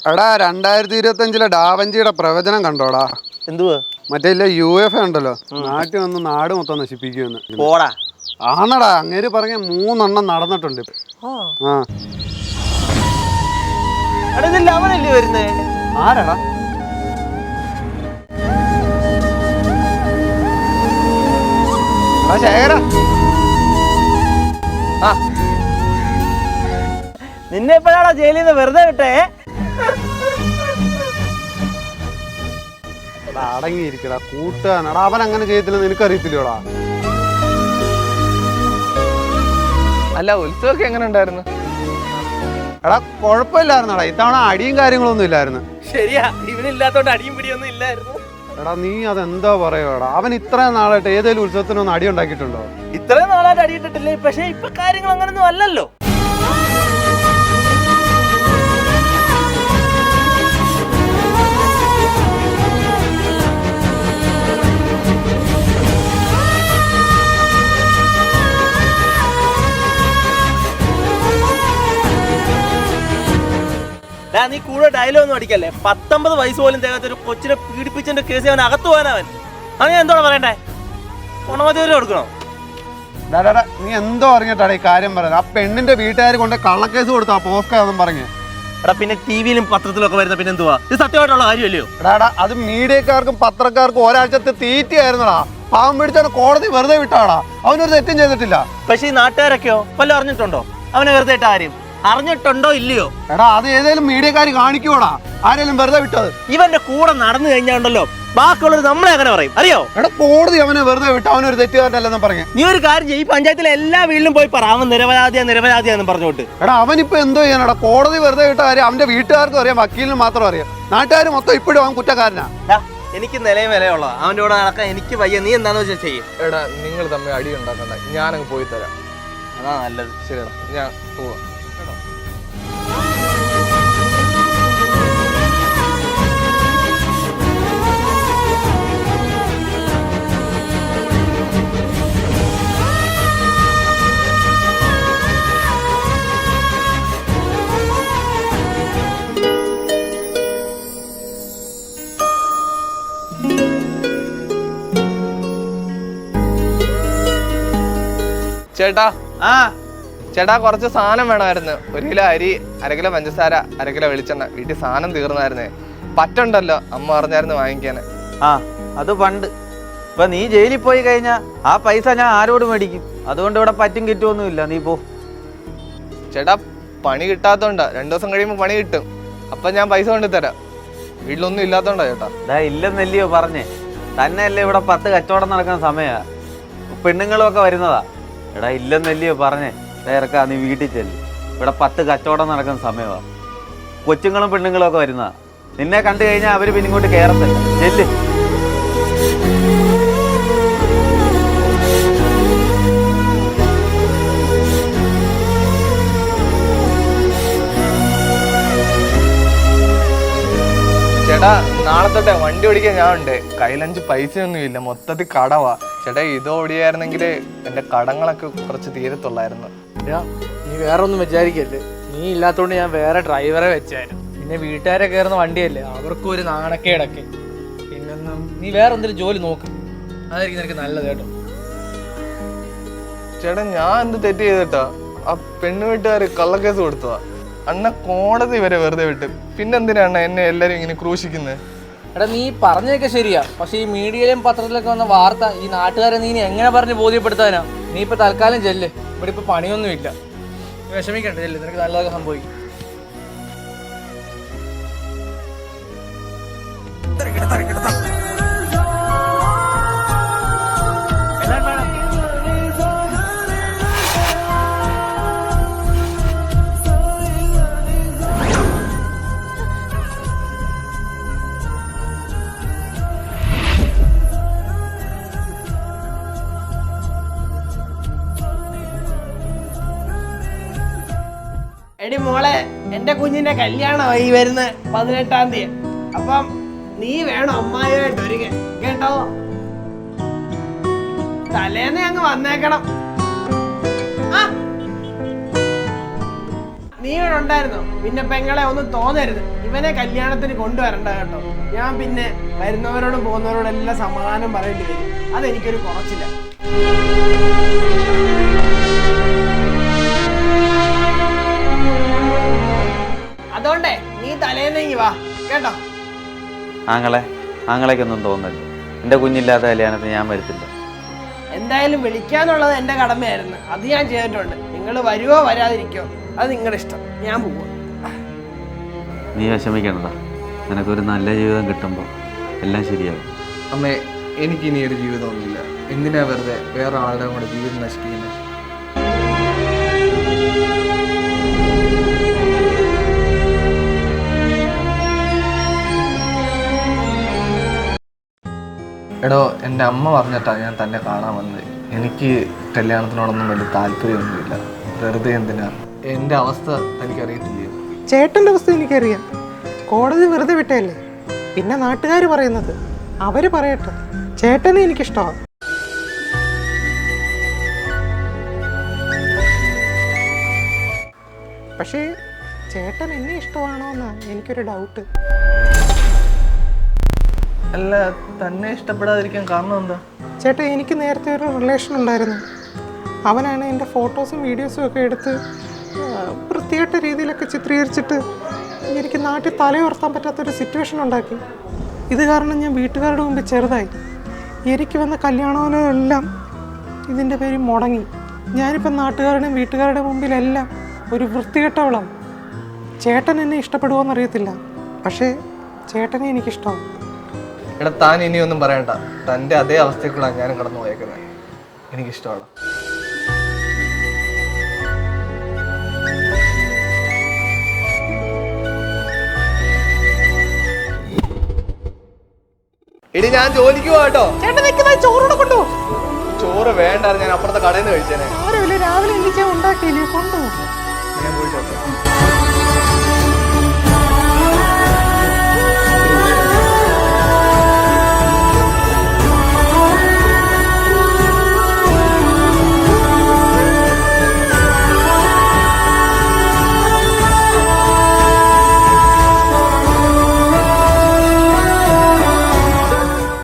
എടാ 2025 ഡാവഞ്ചിയുടെ പ്രവചനം കണ്ടോടാ? എന്തുവാ? മറ്റേ UFA ഉണ്ടല്ലോ, നാട്ടിൽ വന്ന് നാട് മൊത്തം നശിപ്പിക്കുമെന്ന്. പോടാ. ആന്നടാ, അങ്ങേര് പറഞ്ഞ 3 എണ്ണം നടന്നിട്ടുണ്ട്. അവനല്ലേ വരുന്നേ? ആരാടാ? ശേഖര, നിന്നെ എപ്പോഴാണോ ജയിലിൽ നിന്ന് വെറുതെ വിട്ടേ? അടങ്ങിയിരിക്കടാ, കൂട്ടുകാരനടാ. അവൻ അങ്ങനെ ചെയ്യത്തില്ലെന്ന് നിനക്കറിയത്തില്ലോടാ. അല്ല, ഉത്സവമൊക്കെ എങ്ങനെ ഉണ്ടായിരുന്നു? എടാ കുഴപ്പമില്ലായിരുന്നടാ, ഇത്തവണ അടിയും കാര്യങ്ങളൊന്നും ഇല്ലായിരുന്നു. ശരിയാ, ഇവനില്ലാത്തോണ്ട് അടിയും പിടിയൊന്നും ഇല്ലായിരുന്നു. എടാ നീ അതെന്താ പറയുവാടാ? അവൻ ഇത്രയും നാളായിട്ട് ഏതെങ്കിലും ഉത്സവത്തിനൊന്നും അടി ഉണ്ടാക്കിയിട്ടുണ്ടോ? ഇത്രയും നാളായിട്ട് അടിയിട്ടിട്ടില്ലേ, പക്ഷെ ഇപ്പൊ കാര്യങ്ങൾ അങ്ങനൊന്നും അല്ലല്ലോ. നീ കൂടെ ഡയലോഗ് ഒന്നും അടിക്കല്ലേ. 19 വയസ്സ് പോലും തികത്തൊരു കൊച്ചിനെ പീഡിപ്പിച്ചതിന്റെ കേസ് അവൻ അകത്ത് പോകാനവൻ. അത് ഞാൻ എന്തോടാ പറയണ്ടേ? പണമതിവരെ കൊടുക്കണോ? നീ എന്തോ അറിഞ്ഞിട്ടാണ് ഈ കാര്യം പറയുന്നത്? ആ പെണ്ണിന്റെ വീട്ടുകാർ കൊണ്ട് കള്ളക്കേസ് കൊടുത്തു, ആ പോസ്കാന്നും പറഞ്ഞു. എടാ പിന്നെ ടിവിയിലും പത്രത്തിലും ഒക്കെ വരുന്ന പിന്നെ എന്തുവാ? ഇത് സത്യമായിട്ടുള്ള കാര്യമല്ലയോ? എടാ അത് മീഡിയക്കാർക്കും പത്രക്കാർക്കും ഒരാഴ്ചത്തെ തീറ്റയായിരുന്നടാ. പാവം പിടിച്ചാണ് കോടതി വെറുതെ വിട്ടാടാ. അവനൊരു തെറ്റും ചെയ്തിട്ടില്ല. പക്ഷെ ഈ നാട്ടുകാരൊക്കെയോ വല്ല അറിഞ്ഞിട്ടുണ്ടോ അവനെ വെറുതെ ഇട്ട കാര്യം? അറിഞ്ഞിട്ടുണ്ടോ ഇല്ലയോ? എടാ അത് ഏതെങ്കിലും മീഡിയക്കാർ കാണിക്കോടാ ആരെങ്കിലും വെറുതെ വിട്ടത്? ഇവന്റെ കൂടെ നടന്നു കഴിഞ്ഞാണ്ടല്ലോ ബാക്കിയുള്ളത് നമ്മളെ അങ്ങനെ പറയും, അറിയോ? എടാ കോടതി അവനെ വെറുതെ വിട്ടു, അവനൊരു തെറ്റുകാരനല്ലെന്ന് പറഞ്ഞു. നീ ഒരു കാര്യം ചെയ്യും, ഈ പഞ്ചായത്തിലെ എല്ലാ വീട്ടിലും പോയി പറ അവൻ നിരപരാധിയാന്ന് പറഞ്ഞോട്ട്. എടാ അവനിപ്പോ എന്തോ ചെയ്യാനടാ? കോടതി വെറുതെ വിട്ട കാര്യം അവന്റെ വീട്ടുകാർക്കും അറിയാം, വക്കീലിനും മാത്രം അറിയാം. നാട്ടുകാർ മൊത്തം ഇപ്പോഴും അവൻ കുറ്റക്കാരനാ. എനിക്ക് നിലയും വിലയുള്ള അവന്റെ കൂടെ നടക്കാൻ എനിക്ക് വയ്യ. നീ എന്താന്ന് വെച്ചാൽ ചെയ്യും. എടാ നിങ്ങൾ തമ്മിൽ അടി ഉണ്ടാക്കണ്ട, ഞാനങ്ങ് പോയി തരാം. അതാ നല്ലത്. ശരിയടാ, ഞാൻ പോവാം. ചേട്ടാ, ചേട്ടാ കുറച്ച് സാധനം വേണമായിരുന്നു. 1 കിലോ അരി, 1/2 കിലോ പഞ്ചസാര, 1/2 കിലോ വെളിച്ചെണ്ണ. വീട്ടിൽ സാധനം തീർന്നായിരുന്നേ. പറ്റുണ്ടല്ലോ, അമ്മ പറഞ്ഞായിരുന്നു വാങ്ങിക്കാന്. അത് പണ്ട്. ഇപ്പൊ നീ ജയിലിൽ പോയി കഴിഞ്ഞാ ആ പൈസ ഞാൻ ആരോട് മേടിക്കും? അതുകൊണ്ട് ഇവിടെ പറ്റും കിട്ടുമൊന്നുമില്ല, നീ പോ. ചേട്ടാ പണി കിട്ടാത്തോണ്ടാ, 2 ദിവസം കഴിയുമ്പോ പണി കിട്ടും. അപ്പൊ ഞാൻ പൈസ കൊണ്ട് തരാം. വീട്ടിലൊന്നും ഇല്ലാത്തോണ്ടാ ചേട്ടാ. ഇല്ലെന്നല്ലയോ പറഞ്ഞേ? തന്നെയല്ലേ ഇവിടെ 10 കച്ചവടം നടക്കുന്ന സമയാ, പെണ്ണുങ്ങളും ഒക്കെ വരുന്നതാ. എടാ ഇല്ലെന്നല്ലയോ പറഞ്ഞേ? ഇറക്കാ, നീ വീട്ടിൽ ചെല്ല്. ഇവിടെ 10 കച്ചവടം നടക്കുന്ന സമയമാണ്. കൊച്ചുങ്ങളും പെണ്ണുങ്ങളും ഒക്കെ വരുന്നതാ. നിന്നെ കണ്ടു കഴിഞ്ഞാൽ അവര് പിന്നെ ഇങ്ങോട്ട് കയറത്തില്ല. ചെല്ല്. ചേട്ടാ നാളെ തൊട്ടേ വണ്ടി ഓടിക്കാൻ ഞാൻ ഉണ്ട്. കയ്യിൽ 5 പൈസയൊന്നും ഇല്ല, മൊത്തത്തിൽ കടവാ. ചേട്ടാ ഇത് ഓടിയായിരുന്നെങ്കിൽ എന്റെ കടങ്ങളൊക്കെ കുറച്ച് തീരത്തുള്ളായിരുന്നു. നീ വേറെ ഒന്നും വിചാരിക്കല്ലേ, നീ ഇല്ലാത്തോണ്ട് ഞാൻ വേറെ ഡ്രൈവറെ വെച്ചായിരുന്നു. പിന്നെ വീട്ടുകാരെ കയറുന്ന വണ്ടിയല്ലേ, അവർക്കും ഒരു നാണക്കേടൊക്കെ. പിന്നെ നീ വേറെ എന്തെങ്കിലും ജോലി നോക്ക്, അതായിരിക്കും നിനക്ക് നല്ലത് കേട്ടോ. ചേട്ടാ ഞാൻ എന്ത് തെറ്റ് ചെയ്തിട്ടാ? ആ പെണ്ണു വീട്ടുകാർ കള്ളക്കേസ് കൊടുത്തതാ. അണ്ണ കോടതി വരെ വെറുതെ വിട്ട്. പിന്നെന്തിനാ അണ്ണ എന്നെ എല്ലാരും ഇങ്ങനെ ക്രൂശിക്കുന്നത്? എടാ നീ പറഞ്ഞതൊക്കെ ശരിയാ, പക്ഷെ ഈ മീഡിയയിലും പത്രത്തിലൊക്കെ വന്ന വാർത്ത ഈ നാട്ടുകാരെ നീ എങ്ങനെ പറഞ്ഞ് ബോധ്യപ്പെടുത്താനാ? നീ ഇപ്പൊ തൽക്കാലം ചെല്ല്, ഇവിടെ ഇപ്പൊ പണിയൊന്നുമില്ല. വിഷമിക്കണ്ട, ചെല്ല്, നിനക്ക് നല്ലതൊക്കെ സംഭവിക്കും. എടി മോളെ, എന്റെ കുഞ്ഞിന്റെ കല്യാണമായി വരുന്ന 18-ാം തീയതി. അപ്പം നീ വേണം അമ്മായിയായിട്ട് ഒരുങ്ങാൻ കേട്ടോ. തലേന്ന് അങ്ങ് വന്നേക്കണം. നീ നീ ഇവിടെ ഉണ്ടായിരുന്നോ? പിന്നെ പെങ്ങളെ ഒന്നും തോന്നരുത്, ഇവനെ കല്യാണത്തിന് കൊണ്ടുവരണ്ട കേട്ടോ. ഞാൻ പിന്നെ വരുന്നവരോടും പോകുന്നവരോടും എല്ലാം സമാധാനം പറയേണ്ടി വരും. അതെനിക്കൊരു കുറച്ചില്ല. അതുകൊണ്ടേ നീ തലേന്നെങ്കി വാ കേട്ടോ. ആങ്ങളേക്കൊന്നും തോന്നല്ലോ, എൻ്റെ കുഞ്ഞില്ലാത്ത കല്യാണത്തിന് ഞാൻ വരത്തില്ല. എന്തായാലും വിളിക്കാന്നുള്ളത് എൻ്റെ കടമയായിരുന്നു, അത് ഞാൻ ചെയ്തിട്ടുണ്ട്. നിങ്ങൾ വരുവോ വരാതിരിക്കോ അത് നിങ്ങളുടെ ഇഷ്ടം. ഞാൻ പോവാ. നീ വിഷമിക്കണതാ, നിനക്കൊരു നല്ല ജീവിതം കിട്ടുമ്പോൾ എല്ലാം ശരിയാകും. അമ്മേ, എനിക്കിനി ഒരു ജീവിതമൊന്നുമില്ല. എന്തിനാ വെറുതെ വേറെ ആളുടെ കൂടെ ജീവിതം നശിപ്പിക്കുന്നത്? എടോ, എൻ്റെ അമ്മ പറഞ്ഞിട്ടാ ഞാൻ തന്നെ കാണാൻ വന്നത്. എനിക്ക് കല്യാണത്തിനോടൊന്നും വലിയ താല്പര്യമൊന്നുമില്ല. വെറുതെ എന്തിനാ? എൻ്റെ അവസ്ഥ എനിക്കറിയത്തില്ലയോ? ചേട്ടൻ്റെ അവസ്ഥ എനിക്കറിയാം. കോടതി വെറുതെ വിട്ടല്ലേ, പിന്നെ നാട്ടുകാർ പറയുന്നത് അവര് പറയട്ടെ. ചേട്ടനെ എനിക്കിഷ്ടമാണ്. പക്ഷേ ചേട്ടൻ എന്നെ ഇഷ്ടമാണോ എന്നാണ് എനിക്കൊരു ഡൗട്ട്. അല്ല, തന്നെ ഇഷ്ടപ്പെടാതിരിക്കാൻ കാരണം എന്താ? ചേട്ടാ, എനിക്ക് നേരത്തെ ഒരു റിലേഷൻ ഉണ്ടായിരുന്നു. അവനാണ് എൻ്റെ ഫോട്ടോസും വീഡിയോസും ഒക്കെ എടുത്ത് വൃത്തികെട്ട രീതിയിലൊക്കെ ചിത്രീകരിച്ചിട്ട് എനിക്ക് നാട്ടിൽ തലയുയർത്താൻ പറ്റാത്തൊരു സിറ്റുവേഷൻ ഉണ്ടാക്കി. ഇത് കാരണം ഞാൻ വീട്ടുകാരുടെ മുമ്പിൽ ചെറുതായി. എനിക്ക് വന്ന കല്യാണമെല്ലാം ഇതിൻ്റെ പേരിൽ മുടങ്ങി. ഞാനിപ്പം നാട്ടുകാരുടെയും വീട്ടുകാരുടെ മുമ്പിലെല്ലാം ഒരു വൃത്തികെട്ടവളാണ്. ചേട്ടൻ എന്നെ ഇഷ്ടപ്പെടുമോയെന്നറിയത്തില്ല, പക്ഷേ ചേട്ടനെ എനിക്കിഷ്ടമാണ്. എടാ, താൻ ഇനിയൊന്നും പറയണ്ട. തൻ്റെ അതേ അവസ്ഥയ്ക്കുള്ള ഞാനും കടന്നു പോയേക്കുന്നത്. എനിക്കിഷ്ടമാണ്. എടി, ഞാൻ ജോലിക്ക് പോവാട്ടോ. ചോറ് വേണ്ട, ഞാൻ അപ്പുറത്തെ കടയിൽ നിന്ന് കഴിച്ചേനെ. രാവിലെ എനിക്ക് ഉണ്ടാക്കിയില്ലേ, കൊണ്ടുപോകും. ഞാൻ പോയിട്ട്